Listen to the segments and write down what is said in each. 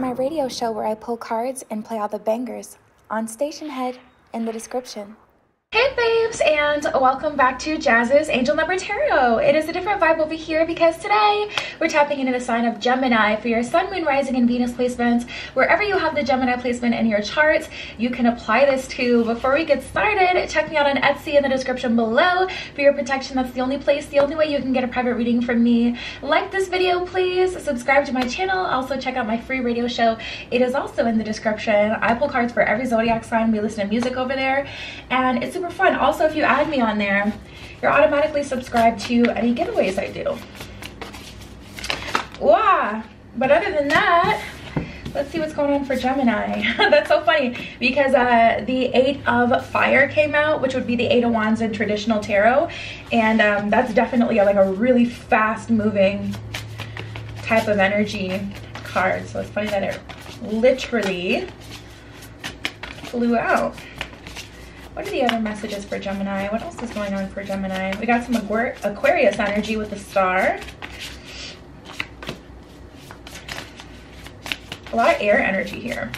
my radio show where I pull cards and play all the bangers on Station Head in the description. Hey babes, and welcome back to Jazz's Angel Number Tarot. It is a different vibe over here because today we're tapping into the sign of Gemini for your Sun, Moon, Rising, and Venus placements. Wherever you have the Gemini placement in your chart, you can apply this to. Before we get started, check me out on Etsy in the description below for your protection. That's the only place, the only way you can get a private reading from me. Like this video, please. Subscribe to my channel. Also check out my free radio show. It is also in the description. I pull cards for every Zodiac sign. We listen to music over there, and it's super fun. Also, if you add me on there, you're automatically subscribed to any giveaways I do. Wow. But other than that, let's see what's going on for Gemini. That's so funny because the 8 of Fire came out, which would be the 8 of Wands in traditional tarot, and that's definitely like a really fast moving type of energy card. So it's funny that it literally flew out. What are the other messages for Gemini? What else is going on for Gemini? We got some Aquarius energy with the star. A lot of air energy here.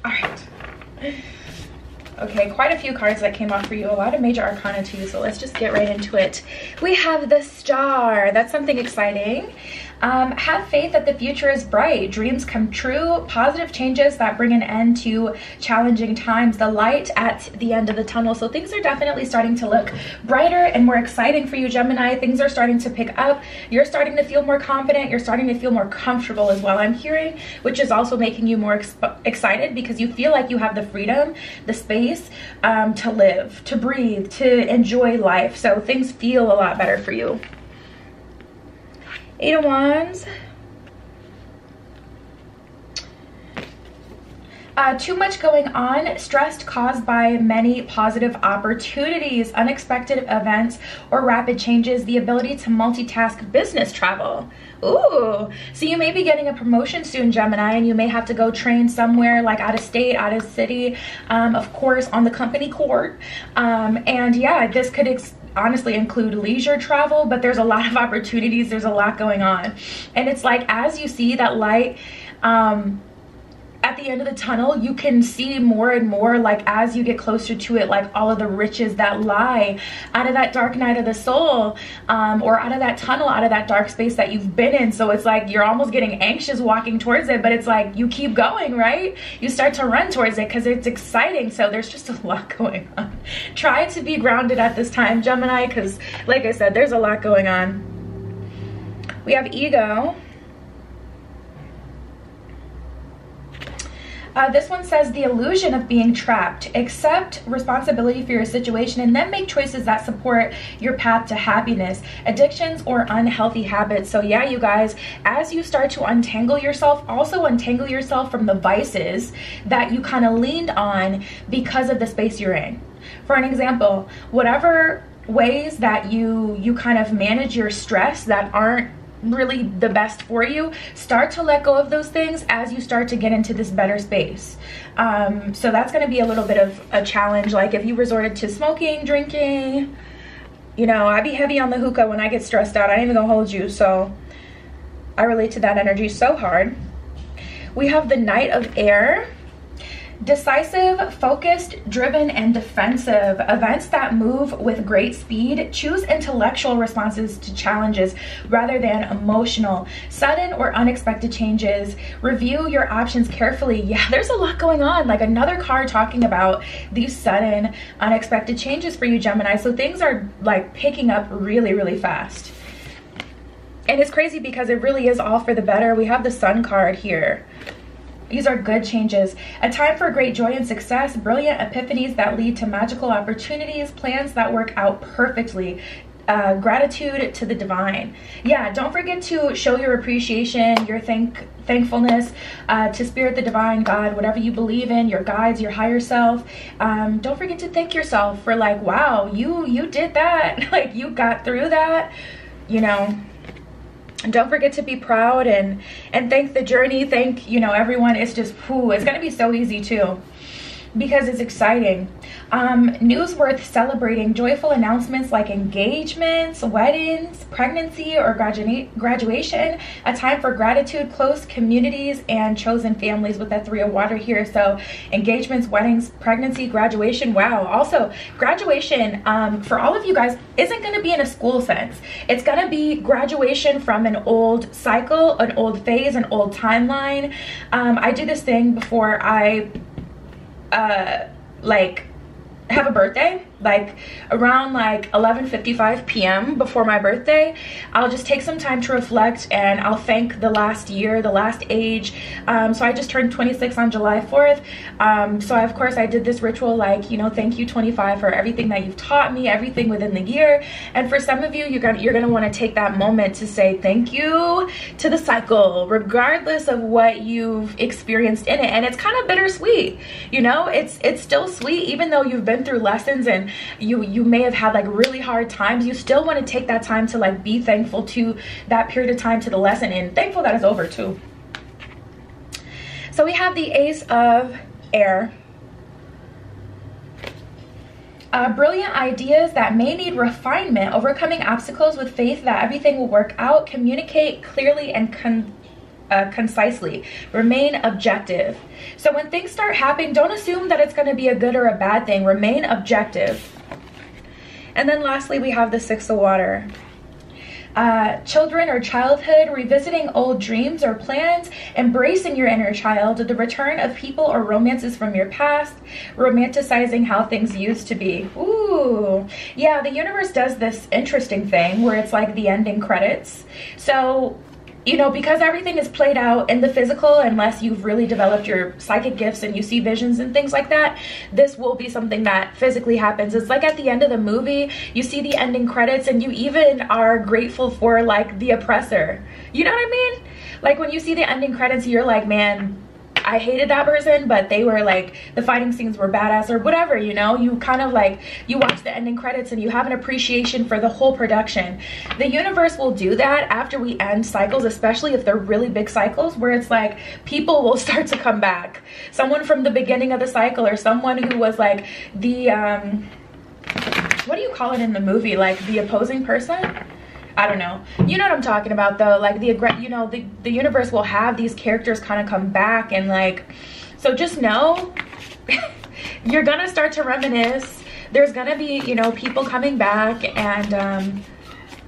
All right. Okay, quite a few cards that came off for you. A lot of major arcana too, so let's just get right into it. We have the Star. That's something exciting. Have faith that the future is bright. Dreams come true. Positive changes that bring an end to challenging times. The light at the end of the tunnel. So things are definitely starting to look brighter and more exciting for you, Gemini. Things are starting to pick up. You're starting to feel more confident. You're starting to feel more comfortable as well, I'm hearing, which is also making you more excited because you feel like you have the freedom, the space to live, to breathe, to enjoy life. So things feel a lot better for you. 8 of Wands. Too much going on, stressed caused by many positive opportunities, unexpected events, or rapid changes, the ability to multitask, business travel. Ooh, so you may be getting a promotion soon, Gemini, and you may have to go train somewhere like out of state, out of city, of course, on the company court. And yeah, this could honestly include leisure travel, but there's a lot of opportunities. There's a lot going on. And it's like, as you see that light, at the end of the tunnel, you can see more and more, like as you get closer to it, like all of the riches that lie out of that dark night of the soul, or out of that tunnel, out of that dark space that you've been in. So it's like you're almost getting anxious walking towards it, but it's like you keep going, right? You start to run towards it because it's exciting. So there's just a lot going on. Try to be grounded at this time, Gemini, because like I said, there's a lot going on. We have Ego. This one says the illusion of being trapped. Accept responsibility for your situation and then make choices that support your path to happiness. Addictions or unhealthy habits. So yeah, you guys, as you start to untangle yourself, also untangle yourself from the vices that you kind of leaned on because of the space you're in. For an example, whatever ways that you kind of manage your stress that aren't really the best for you, start to let go of those things as you start to get into this better space. So that's going to be a little bit of a challenge. Like if you resorted to smoking, drinking, you know, I be heavy on the hookah when I get stressed out. I ain't even gonna hold you. So I relate to that energy so hard. We have the Knight of Air. Decisive, focused, driven, and defensive. Events that move with great speed. Choose intellectual responses to challenges rather than emotional. Sudden or unexpected changes. Review your options carefully. Yeah, there's a lot going on. Like another card talking about these sudden, unexpected changes for you, Gemini. So things are like picking up really, really fast. And it's crazy because it really is all for the better. We have the Sun card here. These are good changes. A time for great joy and success, brilliant epiphanies that lead to magical opportunities, plans that work out perfectly. Gratitude to the divine. Yeah, don't forget to show your appreciation, your thankfulness to Spirit, the divine, God, whatever you believe in, your guides, your higher self. Don't forget to thank yourself for like, wow, you did that. Like you got through that, you know. And don't forget to be proud and thank the journey. Thank, you know, everyone. It's just, whew, it's going to be so easy too. because it's exciting. News worth celebrating, joyful announcements like engagements, weddings, pregnancy, or graduation. A time for gratitude, close communities, and chosen families with that 3 of water here. So engagements, weddings, pregnancy, graduation. Wow. Also, graduation for all of you guys isn't going to be in a school sense. It's going to be graduation from an old cycle, an old phase, an old timeline. I do this thing before I like have a birthday, like around like 11:55 p.m. before my birthday. I'll just take some time to reflect, and I'll thank the last year, the last age. So I just turned 26 on July 4th. So of course I did this ritual, like, you know, thank you 25 for everything that you've taught me, everything within the year. And for some of you, you're gonna want to take that moment to say thank you to the cycle, regardless of what you've experienced in it. And it's kind of bittersweet, you know, it's still sweet, even though you've been through lessons and you may have had like really hard times. You still want to take that time to like be thankful to that period of time, to the lesson, and thankful that it's over too. So we have the Ace of Air. Brilliant ideas that may need refinement, overcoming obstacles with faith that everything will work out. Communicate clearly and concisely. Remain objective. So when things start happening, don't assume that it's going to be a good or a bad thing. Remain objective. And then lastly, we have the Six of Water. Children or childhood, revisiting old dreams or plans, embracing your inner child, the return of people or romances from your past, romanticizing how things used to be. Ooh, yeah, the universe does this interesting thing where it's like the ending credits. So, you know, because everything is played out in the physical, unless you've really developed your psychic gifts and you see visions and things like that, this will be something that physically happens. It's like at the end of the movie, you see the ending credits and you even are grateful for like the oppressor. You know what I mean? Like when you see the ending credits, you're like, man, I hated that person, but they were like, the fighting scenes were badass or whatever, you know? You kind of like, you watch the ending credits and you have an appreciation for the whole production. The universe will do that after we end cycles, especially if they're really big cycles, where it's like people will start to come back. Someone from the beginning of the cycle, or someone who was like the, what do you call it in the movie? Like the opposing person? I don't know. You know what I'm talking about though. Like you know, the universe will have these characters kind of come back, and like, so just know you're gonna start to reminisce. There's gonna be, you know, people coming back, and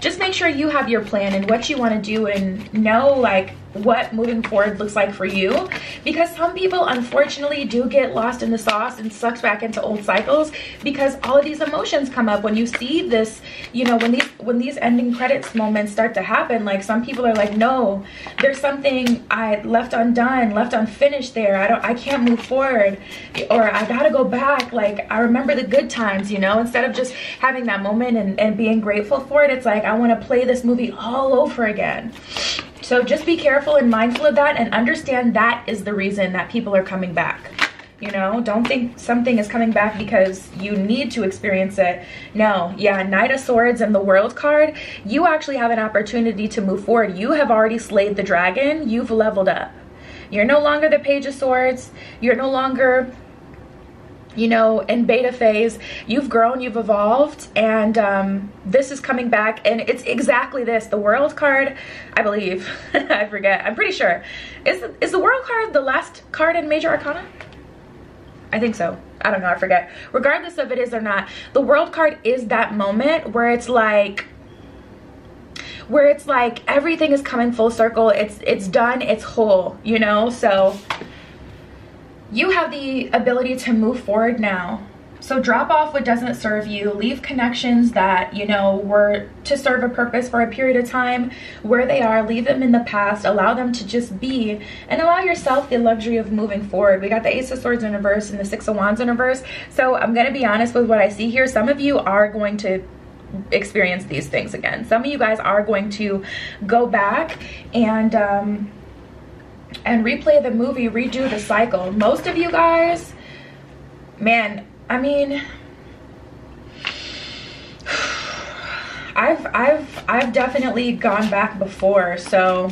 just make sure you have your plan and what you want to do, and know like what moving forward looks like for you, because some people unfortunately do get lost in the sauce and sucked back into old cycles, because all of these emotions come up when you see this, you know, when these ending credits moments start to happen. Like some people are like, no, there's something I left undone, left unfinished there. I can't move forward, or I gotta go back. Like I remember the good times, you know, instead of just having that moment and being grateful for it. It's like, I want to play this movie all over again. So just be careful and mindful of that, and understand that is the reason that people are coming back. You know, don't think something is coming back because you need to experience it. No, yeah, Knight of Swords and the World card, you actually have an opportunity to move forward. You have already slayed the dragon. You've leveled up. You're no longer the Page of Swords. You're no longer, you know, in beta phase. You've grown, you've evolved, and this is coming back, and it's exactly this. The World card, I believe, I forget, I'm pretty sure. Is the World card the last card in Major Arcana? I think so. I don't know, I forget. Regardless of it is or not, the World card is that moment where it's like everything is coming full circle. It's done, it's whole, you know? So you have the ability to move forward now. So drop off what doesn't serve you. Leave connections that, you know, were to serve a purpose for a period of time where they are. Leave them in the past. Allow them to just be, and allow yourself the luxury of moving forward. We got the Ace of Swords in reverse and the Six of Wands in reverse. So I'm going to be honest with what I see here. Some of you are going to experience these things again. Some of you guys are going to go back and replay the movie, redo the cycle. Most of you guys, man, I mean, I've definitely gone back before, so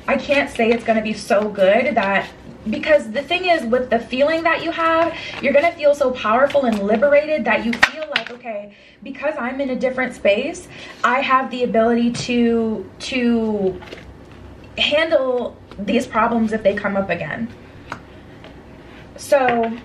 I can't say it's going to be so good that because the thing is, with the feeling that you have, you're gonna feel so powerful and liberated that you feel like, okay, because I'm in a different space, I have the ability to handle these problems if they come up again. So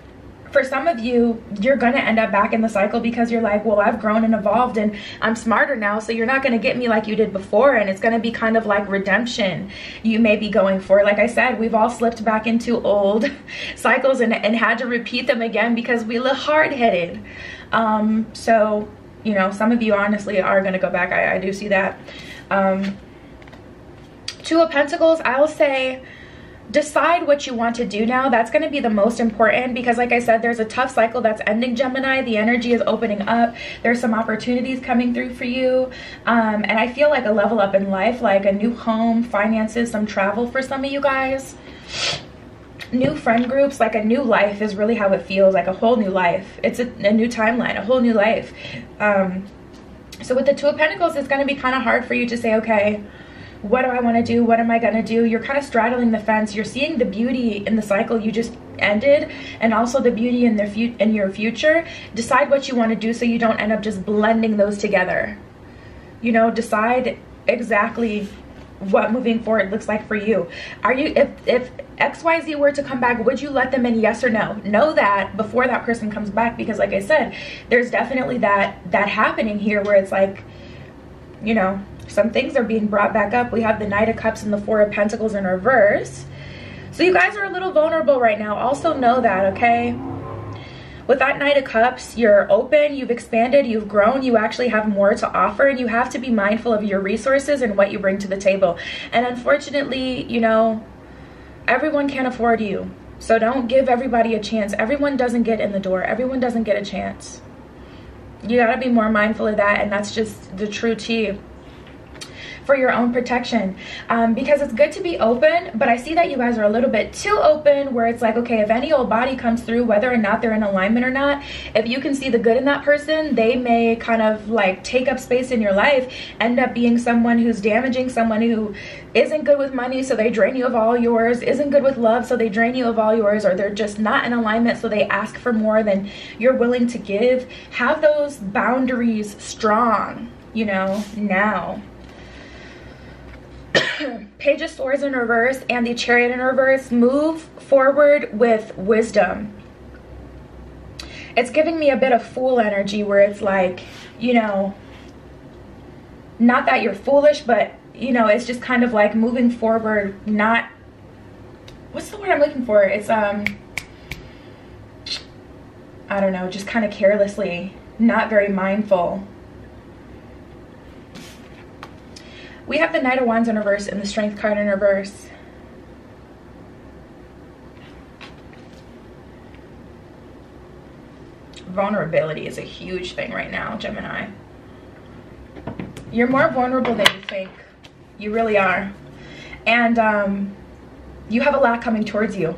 for some of you, you're gonna end up back in the cycle because you're like, well, I've grown and evolved and I'm smarter now, so you're not gonna get me like you did before. And it's gonna be kind of like redemption you may be going for. Like I said, we've all slipped back into old cycles and had to repeat them again because we look hard-headed. So, you know, some of you honestly are gonna go back. I do see that. Two of Pentacles, I'll say, decide what you want to do now. That's going to be the most important, because like I said, there's a tough cycle that's ending, Gemini. The energy is opening up. There's some opportunities coming through for you, and I feel like a level up in life, like a new home, finances, some travel for some of you guys, new friend groups, like a new life is really how it feels, like a whole new life. It's a new timeline, a whole new life. So with the Two of Pentacles, it's going to be kind of hard for you to say, okay, what do I want to do? What am I going to do? You're kind of straddling the fence. You're seeing the beauty in the cycle you just ended, and also the beauty in your future. Decide what you want to do so you don't end up just blending those together. You know, decide exactly what moving forward looks like for you. Are you, if XYZ were to come back, would you let them in? Yes or no? Know that before that person comes back, because like I said, there's definitely that happening here where it's like, you know, some things are being brought back up. We have the Knight of Cups and the Four of Pentacles in reverse. So you guys are a little vulnerable right now. Also know that, okay? With that Knight of Cups, you're open, you've expanded, you've grown, you actually have more to offer, and you have to be mindful of your resources and what you bring to the table. And unfortunately, you know, everyone can't afford you. So don't give everybody a chance. Everyone doesn't get in the door. Everyone doesn't get a chance. You gotta be more mindful of that, and that's just the true tea. For your own protection, because it's good to be open, but I see that you guys are a little bit too open, where it's like, okay, if any old body comes through, whether or not they're in alignment or not, if you can see the good in that person, they may kind of like take up space in your life, end up being someone who's damaging, someone who isn't good with money, so they drain you of all yours, isn't good with love, so they drain you of all yours, or they're just not in alignment, so they ask for more than you're willing to give. Have those boundaries strong, you know, now. Page of Swords in reverse and the Chariot in reverse. Move forward with wisdom. It's giving me a bit of Fool energy, where it's like, you know, not that you're foolish, but you know, it's just kind of like moving forward, not, what's the word I'm looking for? It's I don't know, just kind of carelessly, not very mindful. We have the Knight of Wands in reverse and the Strength card in reverse. Vulnerability is a huge thing right now, Gemini. You're more vulnerable than you think. You really are. And you have a lot coming towards you.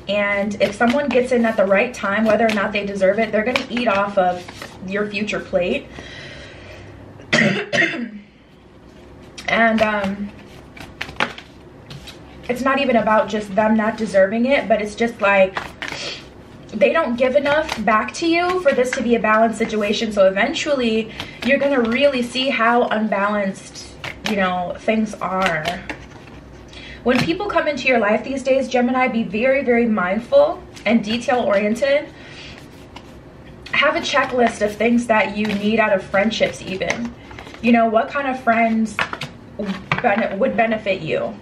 And if someone gets in at the right time, whether or not they deserve it, they're going to eat off of your future plate. And it's not even about just them not deserving it, but it's just like they don't give enough back to you for this to be a balanced situation. So eventually you're going to really see how unbalanced, you know, things are. When people come into your life these days, Gemini, be very, very mindful and detail oriented. Have a checklist of things that you need out of friendships even. You know, what kind of friends would benefit you.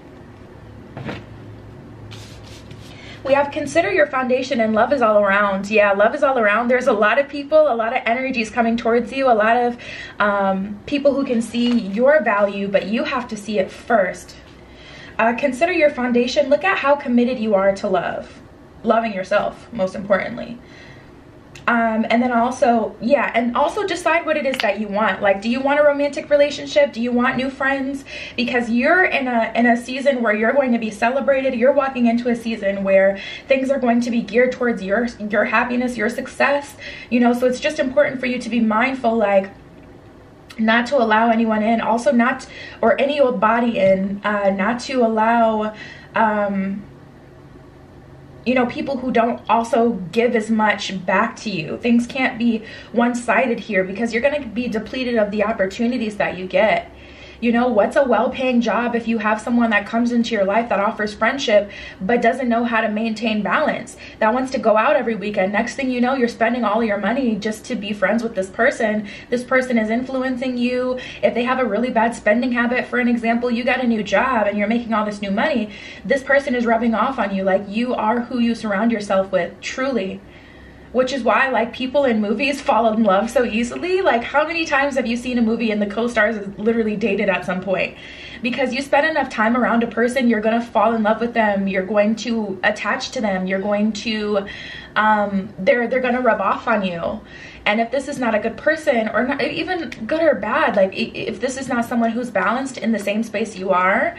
We have consider your foundation, and love is all around. Yeah, love is all around. There's a lot of people, a lot of energies coming towards you, a lot of people who can see your value, but you have to see it first. Consider your foundation. Look at how committed you are to love. Loving yourself, most importantly. And then also, yeah, and also decide what it is that you want. Like, do you want a romantic relationship? Do you want new friends? Because you're in a season where you're going to be celebrated. You're walking into a season where things are going to be geared towards your happiness, your success, you know. So it's just important for you to be mindful, like, not to allow anyone in, also not, or any old body in, not to allow you know, people who don't also give as much back to you. Things can't be one-sided here, because you're going to be depleted of the opportunities that you get. You know, what's a well-paying job if you have someone that comes into your life that offers friendship but doesn't know how to maintain balance, that wants to go out every weekend? Next thing you know, you're spending all your money just to be friends with this person. This person is influencing you. If they have a really bad spending habit, for an example, you got a new job and you're making all this new money, this person is rubbing off on you. Like, you are who you surround yourself with, truly. Which is why, like, people in movies fall in love so easily. Like, how many times have you seen a movie and the co-stars is literally dated at some point? Because you spend enough time around a person, you're going to fall in love with them. You're going to attach to them. You're going to, they're going to rub off on you. And if this is not a good person, or not even good or bad, like, if this is not someone who's balanced in the same space you are,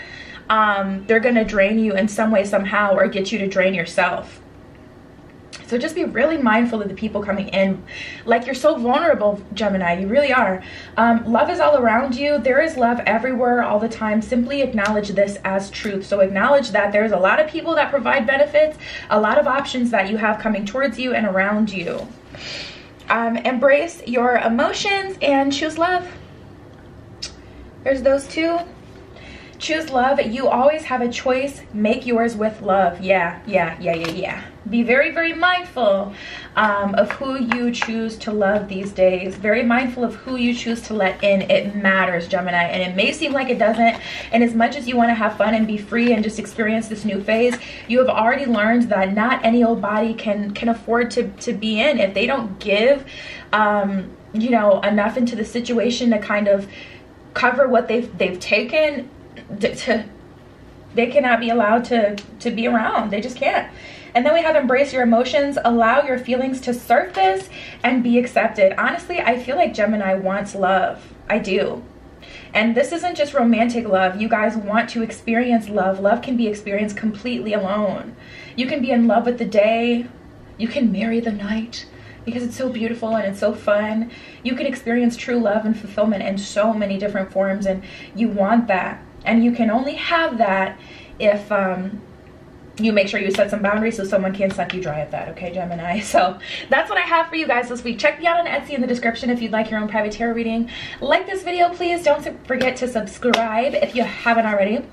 they're going to drain you in some way, somehow, or get you to drain yourself. So just be really mindful of the people coming in. Like, you're so vulnerable, Gemini. You really are. Love is all around you. There is love everywhere all the time. Simply acknowledge this as truth. So acknowledge that there's a lot of people that provide benefits, a lot of options that you have coming towards you and around you. Embrace your emotions and choose love. There's those two. Choose love. You always have a choice. Make yours with love. Yeah. Be very, very mindful of who you choose to love these days. Very mindful of who you choose to let in. It matters, Gemini. And it may seem like it doesn't. And as much as you want to have fun and be free and just experience this new phase, you have already learned that not any old body can afford to be in. If they don't give, you know, enough into the situation to kind of cover what they've taken, they cannot be allowed to be around. They just can't. And then we have embrace your emotions, allow your feelings to surface and be accepted. Honestly, I feel like Gemini wants love. I do. And this isn't just romantic love. You guys want to experience love. Love can be experienced completely alone. You can be in love with the day. You can marry the night, because it's so beautiful and it's so fun. You can experience true love and fulfillment in so many different forms, and you want that. And you can only have that if you make sure you set some boundaries so someone can't suck you dry at that, okay, Gemini? So that's what I have for you guys this week. Check me out on Etsy in the description if you'd like your own private tarot reading. Like this video, please. Don't forget to subscribe if you haven't already.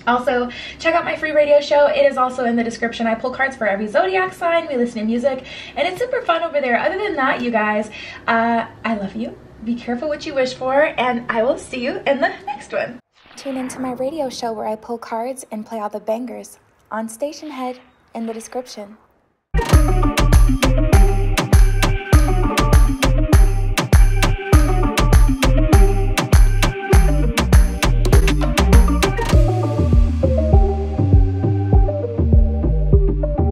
Also, check out my free radio show. It is also in the description. I pull cards for every zodiac sign. We listen to music, and it's super fun over there. Other than that, you guys, I love you. Be careful what you wish for, and I will see you in the next one. Tune into my radio show where I pull cards and play all the bangers on Station Head in the description.